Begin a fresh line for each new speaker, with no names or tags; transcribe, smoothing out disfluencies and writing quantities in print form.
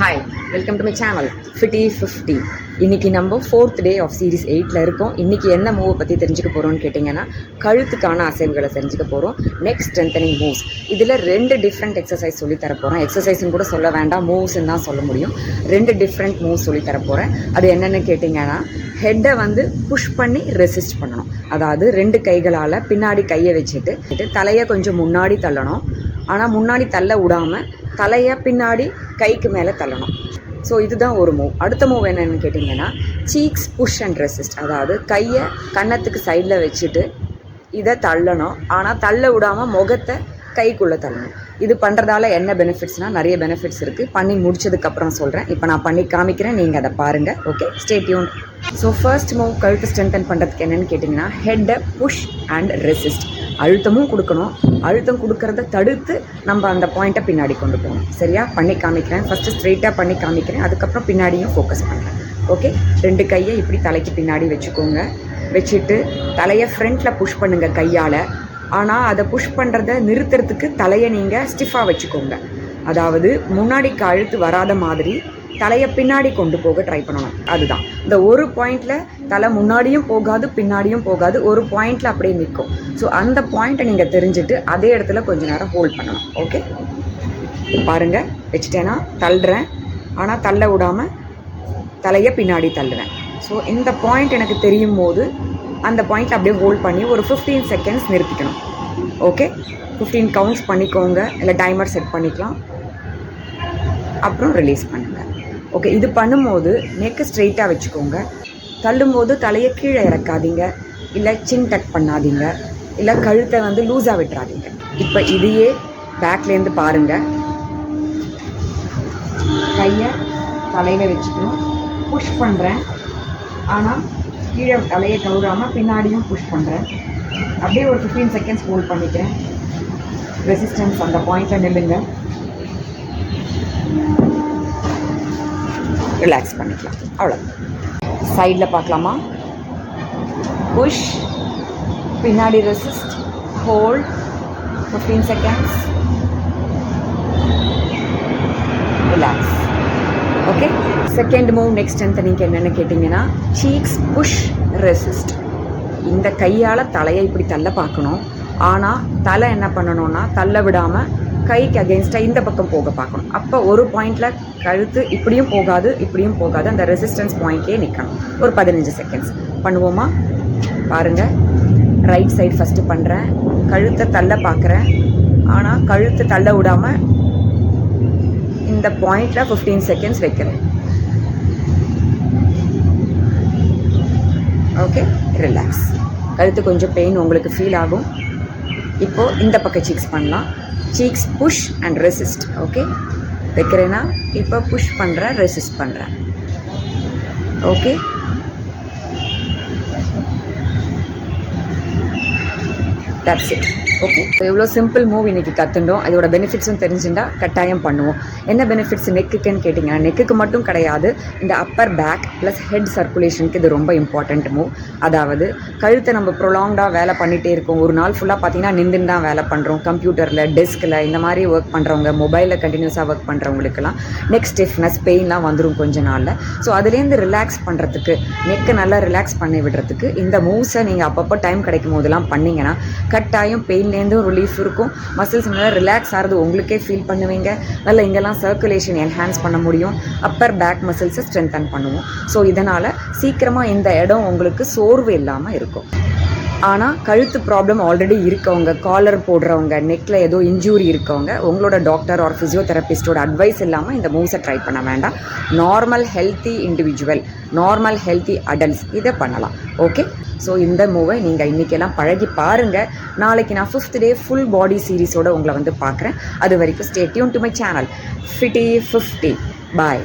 Hi, welcome to my channel fifty 50. இன்றைக்கி நம்ம 4th day of series 8ல் இருக்கோம். இன்றைக்கி என்ன மூவை பற்றி தெரிஞ்சுக்க போகிறோம்னு கேட்டிங்கன்னா, கழுத்துக்கான அசைவுகளை தெரிஞ்சுக்க போகிறோம். Neck strengthening moves. இதில் 2 டிஃப்ரெண்ட் எக்ஸசைஸ் சொல்லித்தரப்போகிறேன். எக்ஸசைஸ்ன்னு கூட சொல்ல வேண்டாம், மூவ்ஸ்ன்னு தான் சொல்ல முடியும். 2 டிஃப்ரெண்ட் மூவ்ஸ் சொல்லித்தரப்போகிறேன். அது என்னென்னு கேட்டிங்கன்னா, ஹெட்டை வந்து புஷ் பண்ணி ரெசிஸ்ட் பண்ணணும். அதாவது 2 கைகளால் பின்னாடி கையை வச்சுட்டு தலையை கொஞ்சம் முன்னாடி தள்ளணும். ஆனால் முன்னாடி தள்ள விடாமல் தலையை பின்னாடி கைக்கு மேலே தள்ளணும். ஸோ இதுதான் ஒரு மூவ். அடுத்த மூவ் என்னென்னு கேட்டிங்கன்னா, சீக்ஸ் புஷ் அண்ட் ரெசிஸ்ட். அதாவது கையை கன்னத்துக்கு சைடில் வச்சுட்டு இதை தள்ளணும். ஆனால் தள்ள விடாமல் முகத்தை கைக்குள்ளே தள்ளணும். இது பண்ணுறதால என்ன பெனிஃபிட்ஸ்னால், நிறைய பெனிஃபிட்ஸ் இருக்குது. பண்ணி முடிச்சதுக்கப்புறம் சொல்கிறேன். இப்போ நான் பண்ணி காமிக்கிறேன், நீங்கள் அதை பாருங்கள். Okay, stay tune. So first move கழுத்து ஸ்ட்ரென்தன் பண்ணுறதுக்கு என்னென்னு கேட்டிங்கன்னா, ஹெட்டை புஷ் அண்ட் ரெசிஸ்ட். அழுத்தமும் கொடுக்கணும். அழுத்தம் கொடுக்கறத தடுத்து நம்ம அந்த பாயிண்ட்டை பின்னாடி கொண்டு போகணும். சரியா? பண்ணி காமிக்கிறேன். ஃபஸ்ட்டு ஸ்ட்ரெயிட்டாக பண்ணி காமிக்கிறேன், அதுக்கப்புறம் பின்னாடியும் ஃபோக்கஸ் பண்ணுறேன். ஓகே, 2 கையை இப்படி தலைக்கு பின்னாடி வச்சுக்கோங்க. வச்சுட்டு தலையை ஃப்ரண்ட்டில் புஷ் பண்ணுங்கள் கையால். ஆனால் அதை புஷ் பண்ணுறத நிறுத்துறதுக்கு தலையை நீங்கள் ஸ்டிஃபாக வச்சுக்கோங்க. அதாவது முன்னாடி கழுத்து வராத மாதிரி தலையை பின்னாடி கொண்டு போக ட்ரை பண்ணணும். அதுதான் இந்த ஒரு பாயிண்டில் தலை முன்னாடியும் போகாது பின்னாடியும் போகாது, ஒரு பாயிண்டில் அப்படியே நிற்கும். ஸோ அந்த பாயிண்ட்டை நீங்கள் தெரிஞ்சுட்டு அதே இடத்துல கொஞ்சம் நேரம் ஹோல்ட் பண்ணணும். ஓகே, பாருங்கள், வச்சுட்டேன்னா தள்ளுறேன், ஆனால் தள்ள விடாமல் தலையை பின்னாடி தள்ளுவேன். ஸோ இந்த பாயிண்ட் எனக்கு தெரியும் போது அந்த பாயிண்ட்டில் அப்படியே ஹோல்ட் பண்ணி ஒரு 15 செகண்ட்ஸ் நிறுத்திக்கணும். ஓகே, 15 கவுண்ட்ஸ் பண்ணிக்கோங்க, இல்லை டைமர் செட் பண்ணிக்கலாம். அப்புறம் ரிலீஸ் பண்ணுங்கள். ஓகே, இது பண்ணும்போது நெக்கு ஸ்ட்ரெயிட்டாக வச்சுக்கோங்க. தள்ளும்போது தலையை கீழே இறக்காதீங்க, இல்லை சின் டக் பண்ணாதீங்க, இல்லை கழுத்தை வந்து லூஸாக விட்டுறாதீங்க. இப்போ இதையே பேக்லேருந்து பாருங்கள். கையை தலையில் வச்சுக்கணும். புஷ் பண்ணுறேன், ஆனால் கீழே தலையை கவுறாமல் பின்னாடியும் புஷ் பண்ணுறேன். அப்படியே ஒரு 15 செகண்ட்ஸ் ஹோல்ட் பண்ணிக்கிறேன். ரெசிஸ்டன்ஸ் அந்த பாயிண்டில் நில்லுங்க. ரிலாக்ஸ் பண்ணிக்கலாம். அவ்வளோ. சைடில் பார்க்கலாமா? புஷ், பின்னாடி resist, hold 15 seconds, relax. Okay, second move next strengthening என்னென்னு கேட்டிங்கன்னா, சீக்ஸ் புஷ் ரெசிஸ்ட். இந்த கையால் தலையை இப்படி தள்ள பார்க்கணும். ஆனால் தலை என்ன பண்ணணும்னா, தள்ள விடாமல் கைக்கு அகெயின்ஸ்டாக இந்த பக்கம் போக பார்க்கணும். அப்போ ஒரு பாயிண்டில் கழுத்து இப்படியும் போகாது இப்படியும் போகாது, அந்த ரெசிஸ்டன்ஸ் பாயிண்ட்லேயே நிற்கணும். ஒரு 15 செகண்ட்ஸ் பண்ணுவோமா? பாருங்கள், ரைட் சைடு ஃபஸ்ட்டு பண்ணுறேன். கழுத்தை தள்ள பார்க்குறேன், ஆனால் கழுத்து தள்ள விடாமல் இந்த பாயிண்டில் 15 செகண்ட்ஸ் வைக்கிறேன். Okay, relax. கழுத்து கொஞ்சம் பெயின் உங்களுக்கு ஃபீல் ஆகும். இப்போது இந்த பக்கம் சீக்ஸ் பண்ணலாம். சீக்ஸ் புஷ் அண்ட் ரெசிஸ்ட். ஓகே, வைக்கிறேன்னா இப்போ புஷ் பண்ணுறேன், ரெசிஸ்ட் பண்ணுறேன். Okay, that's it. Okay, so எவ்வளோ சிம்பிள் மூவ் இன்றைக்கி கற்றுண்டோம். அதோட பெனிஃபிட்ஸும் தெரிஞ்சுட்டா கட்டாயம் பண்ணுவோம். என்ன பெனிஃபிட்ஸ் நெக்குன்னு கேட்டிங்கன்னா, நெக்குக்கு மட்டும் கிடையாது, இந்த அப்பர் பேக் ப்ளஸ் ஹெட் சர்க்குலேஷனுக்கு இது ரொம்ப இம்பார்ட்டண்ட் மூவ். அதாவது கழுத்தை நம்ம ப்ரொலாங்டாக வேலை பண்ணிகிட்டே இருக்கோம். ஒரு நாள் ஃபுல்லாக பார்த்தீங்கன்னா நின்று தான் வேலை பண்ணுறோம். கம்ப்யூட்டரில், டெஸ்கில் இந்த மாதிரி ஒர்க் பண்ணுறவங்க, மொபைலில் கண்டினியூஸாக ஒர்க் பண்ணுறவங்களுக்கெல்லாம் நெக் ஸ்டிஃப்னஸ், பெயின்லாம் வந்துடும் கொஞ்ச நாளில். ஸோ அதுலேருந்து ரிலாக்ஸ் பண்ணுறதுக்கு, நெக்கை நல்லா ரிலாக்ஸ் பண்ணி விடுறதுக்கு இந்த மூவ்ஸை நீங்கள் அப்பப்போ டைம் கிடைக்கும் போதெல்லாம் பண்ணிங்கன்னா கட்டாயம் பெயின்லேருந்தும் ரிலீஃப் இருக்கும். மசில்ஸ் நல்லா ரிலாக்ஸ் ஆகிறது உங்களுக்கே ஃபீல் பண்ணுவீங்க. நல்லா இங்கெல்லாம் சர்க்குலேஷன் என்ஹான்ஸ் பண்ண முடியும். அப்பர் பேக் மசில்ஸை ஸ்ட்ரென்தன் பண்ணுவோம். ஸோ இதனால் சீக்கிரமாக இந்த இடம் உங்களுக்கு சோர்வு இல்லாமல் இருக்கும். ஆனால் கழுத்து ப்ராப்ளம் ஆல்ரெடி இருக்கவங்க, காலர் போடுறவங்க, நெக்கில் ஏதோ இன்ஜூரி இருக்கவங்க, உங்களோட டாக்டர் ஆர் ஃபிசியோதெரபிஸ்டோட அட்வைஸ் இல்லாமல் இந்த மூவ்ஸை ட்ரை பண்ண வேண்டாம். Normal healthy individual, normal healthy adults இதை பண்ணலாம். ஓகே, ஸோ இந்த மூவை நீங்கள் இன்றைக்கெல்லாம் பழகி பாருங்கள். நாளைக்கு நான் 5th டே ஃபுல் பாடி சீரீஸோடு உங்களை வந்து பார்க்குறேன். அது வரைக்கும் stay tune to my channel fifty 50. Bye.